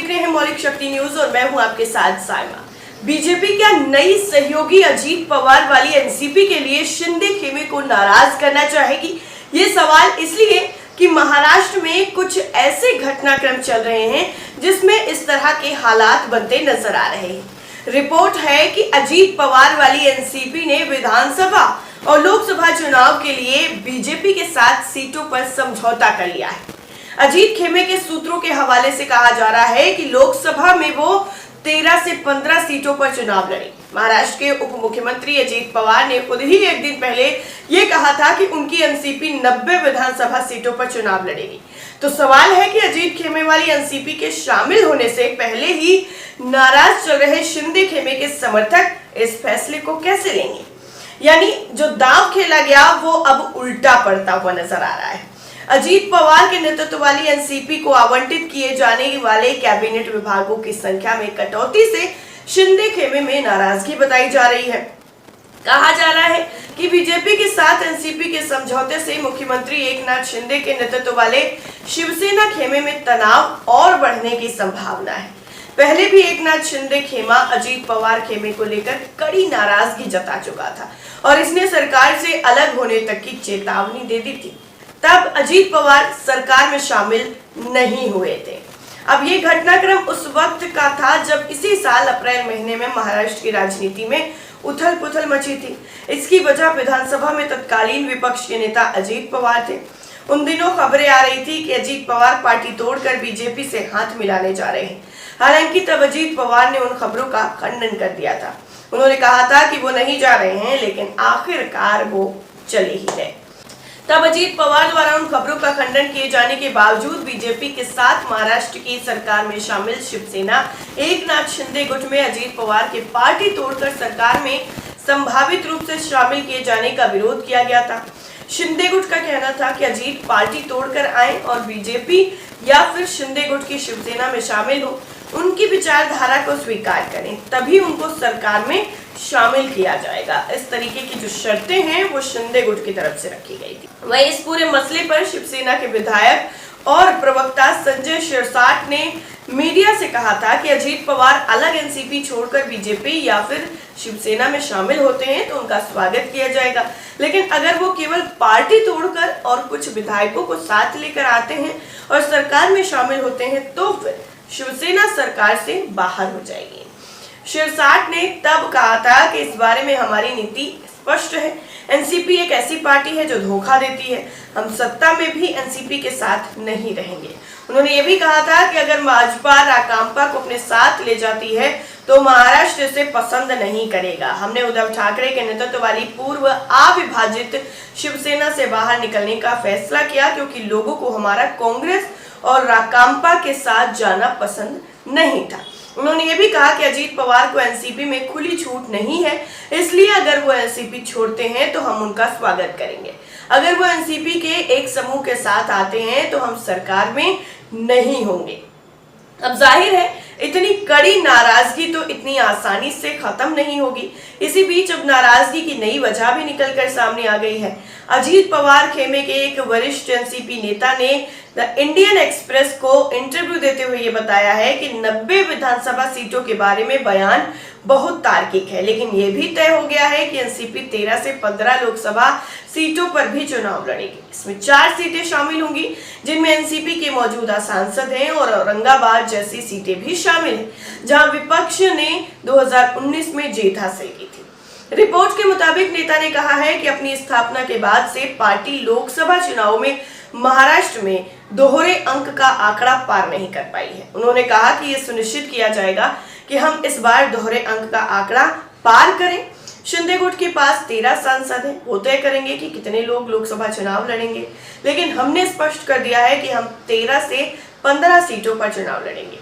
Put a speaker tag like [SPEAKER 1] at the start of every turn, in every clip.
[SPEAKER 1] देख रहे हैं मौलिक शक्ति न्यूज और मैं हूं आपके साथ साइमा। बीजेपी क्या नई सहयोगी अजीत पवार वाली एनसीपी के लिए शिंदे खेमे को नाराज करना चाहेगी? ये सवाल इसलिए कि महाराष्ट्र में कुछ ऐसे घटनाक्रम चल रहे हैं जिसमें इस तरह के हालात बनते नजर आ रहे हैं। रिपोर्ट है कि अजीत पवार वाली एनसीपी ने विधानसभा और लोकसभा चुनाव के लिए बीजेपी के साथ सीटों पर समझौता कर लिया है। अजीत खेमे के सूत्रों के हवाले से कहा जा रहा है कि लोकसभा में वो 13 से 15 सीटों पर चुनाव लड़े। महाराष्ट्र के उप मुख्यमंत्री अजीत पवार ने खुद ही एक दिन पहले ये कहा था कि उनकी एनसीपी 90 विधानसभा सीटों पर चुनाव लड़ेगी। तो सवाल है कि अजीत खेमे वाली एनसीपी के शामिल होने से पहले ही नाराज चल रहे शिंदे खेमे के समर्थक इस फैसले को कैसे लेंगे? यानी जो दांव खेला गया वो अब उल्टा पड़ता हुआ नजर आ रहा है। अजीत पवार के नेतृत्व वाली एनसीपी को आवंटित किए जाने वाले कैबिनेट विभागों की संख्या में कटौती से शिंदे खेमे में नाराजगी बताई जा रही है। कहा जा रहा है कि बीजेपी के साथ एनसीपी के समझौते से मुख्यमंत्री एकनाथ शिंदे के नेतृत्व वाले शिवसेना खेमे में तनाव और बढ़ने की संभावना है। पहले भी एकनाथ शिंदे खेमा अजीत पवार खेमे को लेकर कड़ी नाराजगी जता चुका था और इसने सरकार से अलग होने तक की चेतावनी दे दी थी। तब अजीत पवार सरकार में शामिल नहीं हुए थे। अब ये घटनाक्रम उस वक्त का था जब इसी साल अप्रैल महीने में महाराष्ट्र की राजनीति में उथल पुथल मची थी। इसकी वजह विधानसभा में तत्कालीन विपक्ष के नेता अजीत पवार थे। उन दिनों खबरें आ रही थी कि अजीत पवार पार्टी तोड़कर बीजेपी से हाथ मिलाने जा रहे हैं। हालांकि तब अजीत पवार ने उन खबरों का खंडन कर दिया था। उन्होंने कहा था कि वो नहीं जा रहे हैं, लेकिन आखिरकार वो चले ही गए। तब अजीत पवार द्वारा उन खबरों का खंडन किए जाने के बावजूद बीजेपी के साथ महाराष्ट्र की सरकार में शामिल शिवसेना एकनाथ शिंदे गुट में अजीत पवार के पार्टी तोड़कर सरकार में संभावित रूप से शामिल किए जाने का विरोध किया गया था। शिंदे गुट का कहना था कि अजीत पार्टी तोड़कर आए और बीजेपी या फिर शिंदे गुट की शिवसेना में शामिल हो, उनकी विचारधारा को स्वीकार करें, तभी उनको सरकार में शामिल किया जाएगा। इस तरीके की जो शर्तें हैं वो शिंदे गुट की तरफ से रखी गई थी। वहीं इस पूरे मसले पर शिवसेना के विधायक और प्रवक्ता संजय शिरसाट ने मीडिया से कहा था कि अजीत पवार अलग एनसीपी छोड़कर बीजेपी या फिर शिवसेना में शामिल होते हैं तो उनका स्वागत किया जाएगा, लेकिन अगर वो केवल पार्टी तोड़कर और कुछ विधायकों को साथ लेकर आते हैं और सरकार में शामिल होते हैं तो फिर शिवसेना सरकार से बाहर हो जाएगी। शिरसाट ने तब कहा था कि इस बारे में हमारी नीति स्पष्ट है। एनसीपी एक ऐसी पार्टी है जो धोखा देती है। हम सत्ता में भी एनसीपी के साथ नहीं रहेंगे। उन्होंने ये भी कहा था कि अगर भाजपा राकांपा को अपने साथ ले जाती है तो महाराष्ट्र इसे पसंद नहीं करेगा। हमने उद्धव ठाकरे के नेतृत्व वाली पूर्व अविभाजित शिवसेना से बाहर निकलने का फैसला किया क्योंकि लोगों को हमारा कांग्रेस और राकांपा के साथ जाना पसंद नहीं था। उन्होंने ये भी कहा कि अजीत पवार को एनसीपी में खुली छूट नहीं है, इसलिए अगर वो एनसीपी छोड़ते हैं तो हम उनका स्वागत करेंगे। अगर वो एनसीपी के एक समूह के साथ आते हैं तो हम सरकार में नहीं होंगे। अब जाहिर है इतनी कड़ी नाराजगी तो इतनी आसानी से खत्म नहीं होगी। इसी बीच अब नाराजगी की नई वजह भी निकलकर सामने आ गई है। अजीत पवार खेमे के एक वरिष्ठ एनसीपी नेता ने द इंडियन एक्सप्रेस को इंटरव्यू देते हुए ये बताया है कि 90 विधानसभा सीटों के बारे में बयान बहुत तार्किक है, लेकिन ये भी तय हो गया है कि एनसीपी 13 से 15 लोकसभा सीटों पर भी चुनाव लड़ेगी। इसमें 4 सीटें शामिल होंगी जिनमें एनसीपी के मौजूदा सांसद हैं और औरंगाबाद जैसी सीटें भी शामिल हैं, जहां विपक्ष ने 2019 में जीत हासिल की थी। रिपोर्ट के मुताबिक नेता ने कहा है कि अपनी स्थापना के बाद से पार्टी लोकसभा चुनाव में महाराष्ट्र में दोहरे अंक का आंकड़ा पार नहीं कर पाई है। उन्होंने कहा कि यह सुनिश्चित किया जाएगा कि हम इस बार दोहरे अंक का आंकड़ा पार करें। शिंदे गुट के पास 13 सांसद हैं, वो तय करेंगे कि कितने लोग लोकसभा चुनाव लड़ेंगे, लेकिन हमने स्पष्ट कर दिया है कि हम 13 से 15 सीटों पर चुनाव लड़ेंगे।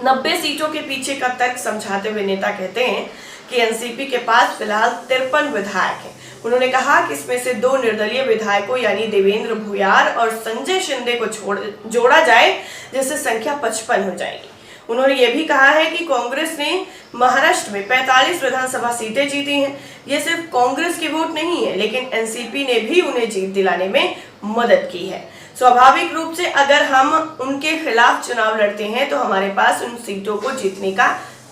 [SPEAKER 1] 90 सीटों के पीछे का तर्क समझाते हुए नेता कहते हैं कि एनसीपी के पास फिलहाल 53 विधायक हैं। उन्होंने कहा कि इसमें से 2 निर्दलीय विधायकों यानी देवेंद्र भुयार और संजय शिंदे को जोड़ा जाए जिससे संख्या 55 हो जाएगी। उन्होंने ये भी कहा है कि कांग्रेस ने महाराष्ट्र में 45 विधानसभा सीटें जीती हैं। ये सिर्फ कांग्रेस की वोट नहीं है, लेकिन एनसीपी ने भी उन्हें जीत दिलाने में मदद की है। स्वाभाविक रूप से अगर हम उनके खिलाफ चुनाव लड़ते हैं तो हमारे पास उन सीटों को जीतने का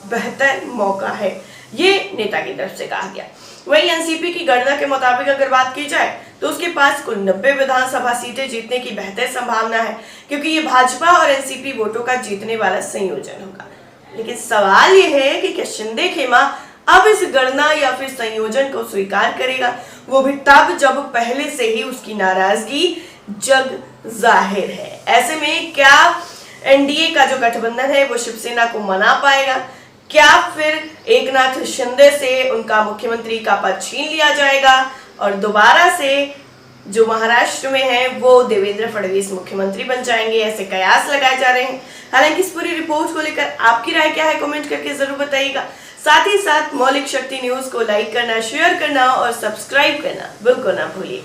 [SPEAKER 1] बेहतर मौका है, ये नेता की तरफ से कहा गया। वहीं एनसीपी की गणना के मुताबिक अगर बात की जाए तो उसके पास कुल 90 विधानसभा सीटें जीतने की बेहतर संभावना है, क्योंकि ये भाजपा और एनसीपी वोटों का जीतने वाला संयोजन होगा। लेकिन सवाल ये है कि क्या शिंदे खेमा अब इस गणना या फिर संयोजन को स्वीकार करेगा, वो भी तब जब पहले से ही उसकी नाराजगी जग जाहिर है। ऐसे में क्या एनडीए का जो गठबंधन है वो शिवसेना को मना पाएगा? क्या फिर एकनाथ शिंदे से उनका मुख्यमंत्री का पद छीन लिया जाएगा और दोबारा से जो महाराष्ट्र में है वो देवेंद्र फडणवीस मुख्यमंत्री बन जाएंगे? ऐसे कयास लगाए जा रहे हैं। हालांकि इस पूरी रिपोर्ट को लेकर आपकी राय क्या है, कमेंट करके जरूर बताइएगा। साथ ही साथ मौलिक शक्ति न्यूज को लाइक करना, शेयर करना और सब्सक्राइब करना बिल्कुल ना भूलिए।